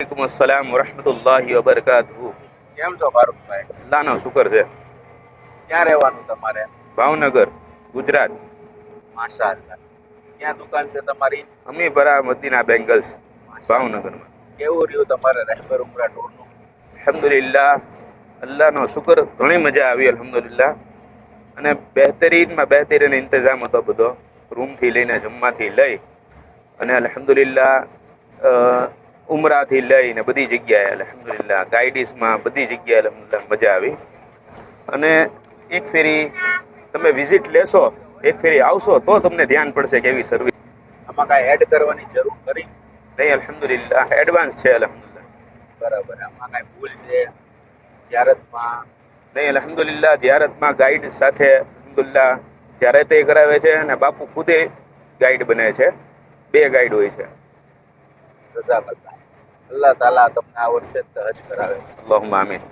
વાલેકુમ અસ્સલામ વરહમતુલ્લાહિ વબરકાતુહુ. કેમ છો ફારૂકભાઈ? અલ્લાહનો શુકર છે. ક્યાં રહેવાનું તમારે? ભાવનગર, ગુજરાત. માશાઅલ્લાહ. ક્યાં દુકાન છે તમારી? Amipara Medina bangles, માશાઅલ્લાહ. ભાવનગરમાં. કેવું રહ્યું તમારે રહેબર ઉમરા ટૂરનું? અલ્હમ્દુલિલ્લાહ, અલ્લાહનો શુકર, ઘણી મજા આવી અલ્હમ્દુલિલ્લાહ. અને બહેતરીનમાં બહેતરીન ઇંતજામ હતો બધો, રૂમથી લઈને જમવાથી લઈ અને અલ્હમ્દુલિલ્લાહ ઉમરાથી લઈને બધી જગ્યાએ અલ્હમ્દુલિલ્લાહ ગાઈડીસમાં બધી જગ્યાએ અલ્હમ્દુલિલ્લાહ મજા આવી. અને એક ફેરી તમે વિઝિટ લેશો, એક ફેરી આવશો તો તમને ધ્યાન પડશે કે એવી સર્વિસ. આમાં કાંઈ એડ કરવાની જરૂર ખરી? નહીં, અલ્હમ્દુલિલ્લાહ એડવાન્સ છે અલ્હમ્દુલિલ્લાહ. બરાબર. આમાં કાંઈ ભૂલ છે જ્યારતમાં? નહીં, અલ્હમ્દુલિલ્લાહ જિયારતમાં ગાઈડ સાથે અલ્હમ્દુલિલ્લાહ જ્યારતે કરાવે છે અને બાપુ ખુદે ગાઈડ બને છે. 2 ગાઈડ હોય છે. જઝાકલ્લાહ. અલ્લાહ તાલા તમને આ વર્ષે હજ કરાવે. અલ્લાહુમ્મા આમીન.